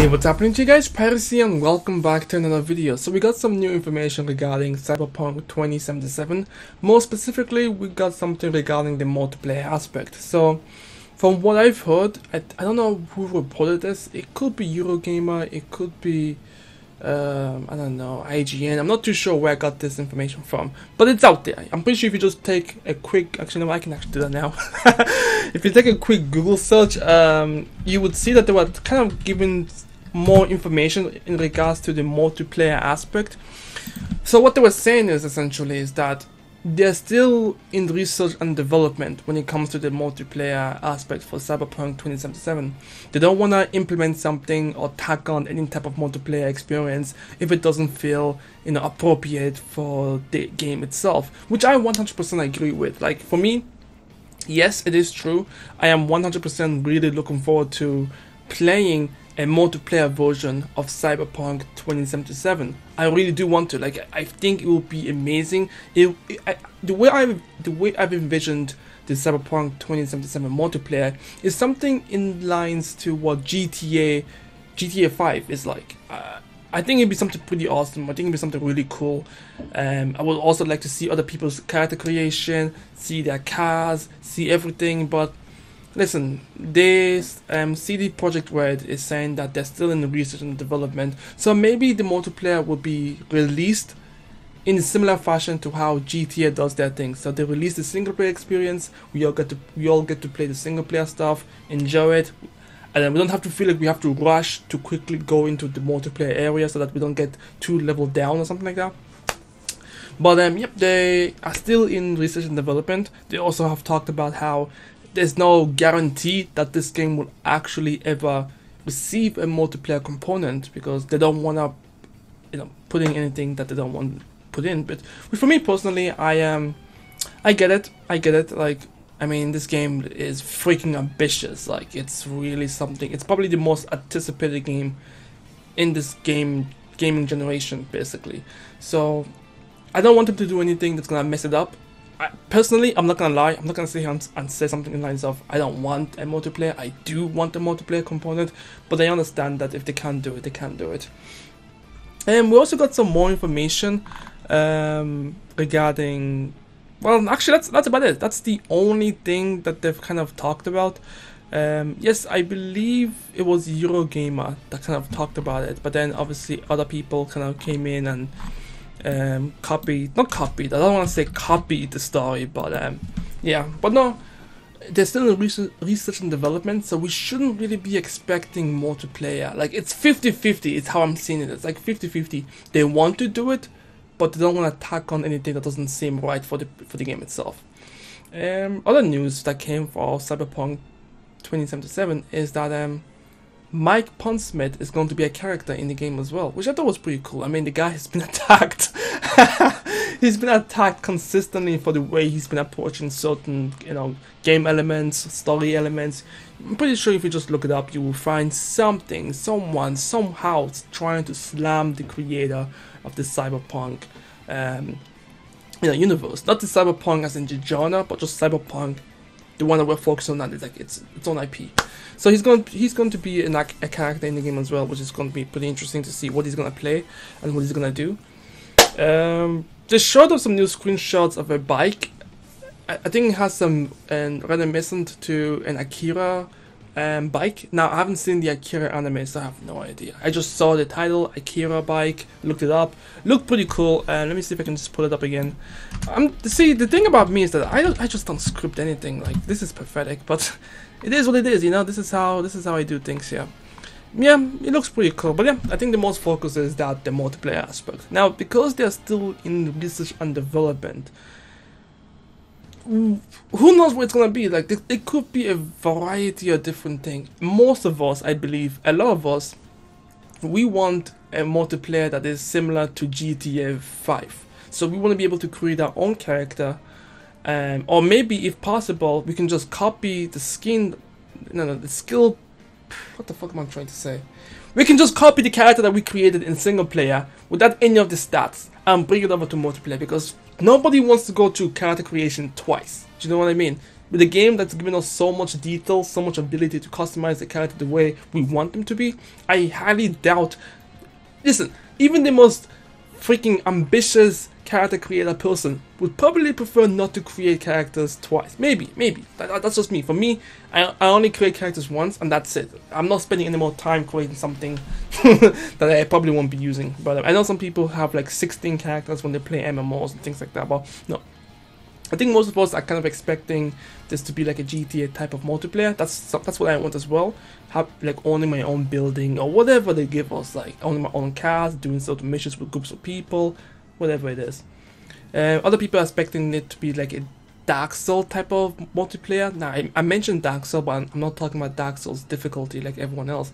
Hey, what's happening to you guys? Pyros here and welcome back to another video. So we got some new information regarding Cyberpunk 2077. More specifically, we got something regarding the multiplayer aspect. So from what I've heard, I don't know who reported this. It could be Eurogamer, it could be I don't know, IGN. I'm not too sure where I got this information from, but it's out there. I'm pretty sure if you just take a quick, actually no, I can actually do that now. If you take a quick Google search, you would see that they were kind of giving more information in regards to the multiplayer aspect. So what they were saying is essentially is that they're still in research and development when it comes to the multiplayer aspect for Cyberpunk 2077. They don't want to implement something or tack on any type of multiplayer experience if it doesn't feel, you know, appropriate for the game itself, which I 100% agree with. Like, for me, yes, it is true. I am 100% really looking forward to playing a multiplayer version of Cyberpunk 2077. I really do want to. Like, I think it will be amazing. The way I've envisioned the Cyberpunk 2077 multiplayer is something in lines to what GTA 5 is like. I think it'd be something pretty awesome. I think it'd be something really cool. I would also like to see other people's character creation, see their cars, see everything, but listen, this CD Projekt Red is saying that they're still in the research and development, so maybe the multiplayer will be released in a similar fashion to how GTA does their thing. So they release the single player experience, we all get to play the single player stuff, enjoy it, and then we don't have to feel like we have to rush to quickly go into the multiplayer area so that we don't get too leveled down or something like that. But yep, they are still in research and development. They also have talked about how there's no guarantee that this game will actually ever receive a multiplayer component because they don't want to, you know, put in anything that they don't want to put in. But for me personally, I get it. Like, I mean, this game is freaking ambitious. Like, it's really something. It's probably the most anticipated game in this gaming generation, basically. So I don't want them to do anything that's gonna mess it up. Personally, I'm not gonna lie, I'm not gonna sit here and say something in lines of I don't want a multiplayer. I do want a multiplayer component, but I understand that if they can't do it, they can't do it. And we also got some more information regarding, well, actually that's about it. That's the only thing that they've kind of talked about. Yes, I believe it was Eurogamer that kind of talked about it, but then obviously other people kind of came in and not copied, I don't want to say copied the story, but yeah, but no, they're still in research and development, so we shouldn't really be expecting multiplayer. Like, it's 50-50 is how I'm seeing it. It's like 50-50. They want to do it, but they don't want to tack on anything that doesn't seem right for the game itself. Other news that came for Cyberpunk 2077 is that Mike Pondsmith is going to be a character in the game as well, which I thought was pretty cool. I mean, the guy has been attacked. He's been attacked consistently for the way he's been approaching certain, you know, game elements, story elements. I'm pretty sure if you just look it up, you will find something, someone, somehow trying to slam the creator of the Cyberpunk, universe. Not the Cyberpunk as in the genre, but just Cyberpunk, the one that we're focusing on. Is like its own IP. So he's going to be a character in the game as well, which is going to be pretty interesting to see what he's going to play and what he's going to do. They showed us some new screenshots of a bike. I think it has some reminiscent to an Akira bike. Now, I haven't seen the Akira anime, so I have no idea. I just saw the title, Akira bike, looked it up, looked pretty cool. Let me see if I can just pull it up again. See, the thing about me is that I just don't script anything. Like, this is pathetic, but it is what it is, you know. This is how I do things here. Yeah, it looks pretty cool, but yeah, I think the most focus is that the multiplayer aspect. Now, because they're still in research and development, who knows what it's gonna be? Like, it could be a variety of different things. Most of us, I believe, a lot of us, we want a multiplayer that is similar to GTA 5. So we want to be able to create our own character, or maybe, if possible, we can just copy the skin, the skill. What the fuck am I trying to say? We can just copy the character that we created in single player without any of the stats and bring it over to multiplayer, because nobody wants to go through character creation twice. Do you know what I mean? with a game that's given us so much detail, so much ability to customize the character the way we want them to be, I highly doubt. Listen, even the most freaking ambitious character creator person would probably prefer not to create characters twice. Maybe. That's just me. For me, I only create characters once and that's it. I'm not spending any more time creating something that I probably won't be using. But I know some people have like 16 characters when they play MMOs and things like that. But no, I think most of us are kind of expecting this to be like a GTA type of multiplayer. That's what I want as well. Have like owning my own building or whatever they give us, like owning my own cars, doing certain missions with groups of people, whatever it is. Other people are expecting it to be like a Dark Souls type of multiplayer. Now I mentioned Dark Souls, but I'm not talking about Dark Souls difficulty like everyone else.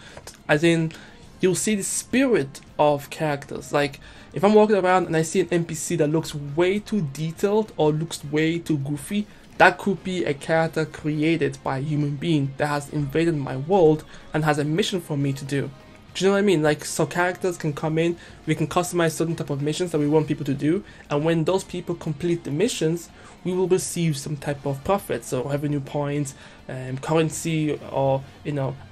As in, you'll see the spirit of characters. Like if I'm walking around and I see an NPC that looks way too detailed or looks way too goofy, that could be a character created by a human being that has invaded my world and has a mission for me to do. Do you know what I mean? Like, so characters can come in, we can customize certain type of missions that we want people to do, and when those people complete the missions, we will receive some type of profit, so revenue points, currency, or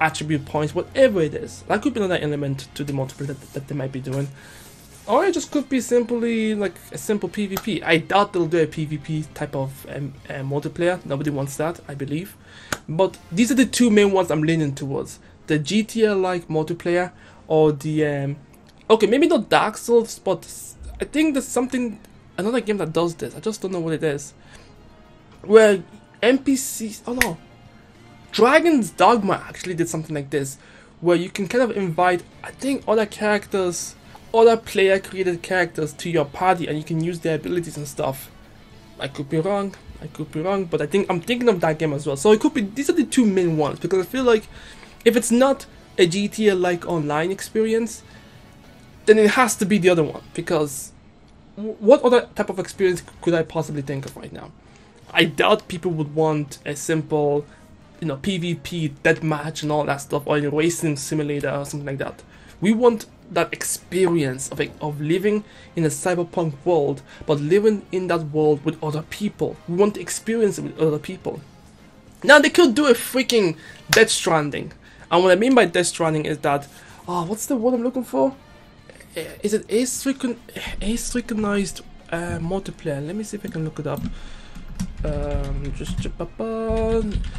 attribute points, whatever it is. That could be another element to the multiplayer that they might be doing. Or it just could be simply like a simple PvP. I doubt they'll do a PvP type of multiplayer. Nobody wants that, I believe. But these are the two main ones I'm leaning towards. The GTA-like multiplayer or the... okay, maybe not Dark Souls, but I think there's another game that does this. I just don't know what it is. Where NPCs... oh no. Dragon's Dogma actually did something like this. Where you can kind of invite, I think, other characters... other player created characters to your party and you can use their abilities and stuff. I could be wrong, but I'm thinking of that game as well. So it could be, these are the two main ones, because I feel like if it's not a GTA like online experience, then it has to be the other one, because what other type of experience could I possibly think of right now? I doubt people would want a simple PvP deathmatch and all that stuff, or a racing simulator or something like that. We want that experience of living in a cyberpunk world, but living in that world with other people. We want to experience it with other people. Now they could do a freaking Death Stranding, and what I mean by Death Stranding is that, what's the word I'm looking for? Is it asynchronized multiplayer? Let me see if I can look it up.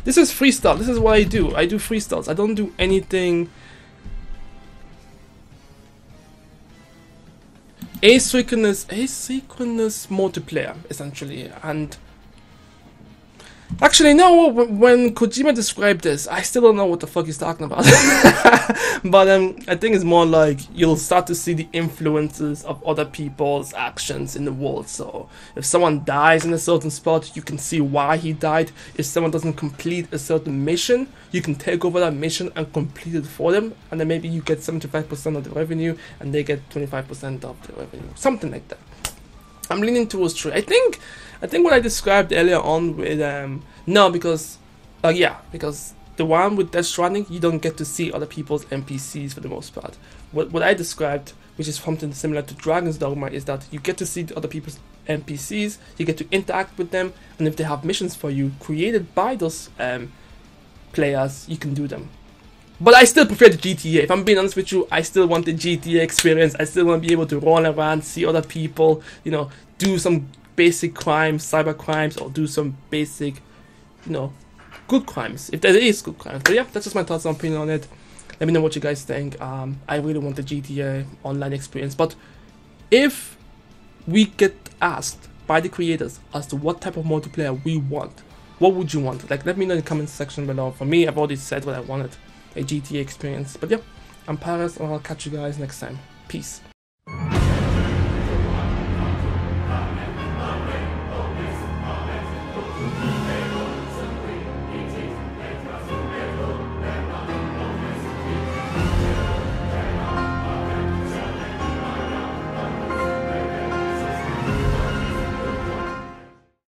This is freestyle. This is what I do. I do freestyles. I don't do anything. Asynchronous multiplayer, essentially. And actually, no, when Kojima described this, I still don't know what the fuck he's talking about. But I think it's more like you'll start to see the influences of other people's actions in the world. So if someone dies in a certain spot, you can see why he died. If someone doesn't complete a certain mission, you can take over that mission and complete it for them, and then maybe you get 75% of the revenue and they get 25% of the revenue, something like that. I'm leaning towards true. I think what I described earlier on with because the one with Death Stranding, you don't get to see other people's NPCs for the most part. What I described, which is something similar to Dragon's Dogma, is that you get to see the other people's NPCs, you get to interact with them, and if they have missions for you created by those players, you can do them. But I still prefer the GTA. If I'm being honest with you, I still want the GTA experience. I still want to be able to run around, see other people, do some basic crimes, cyber crimes, or do some basic, good crimes, if there is good crimes. But yeah, that's just my thoughts and opinion on it. Let me know what you guys think. I really want the GTA online experience. But if we get asked by the creators as to what type of multiplayer we want, what would you want? Like, let me know in the comment section below. For me, I've already said what I wanted. A GTA experience. But yeah, I'm Pyros, and I'll catch you guys next time. Peace.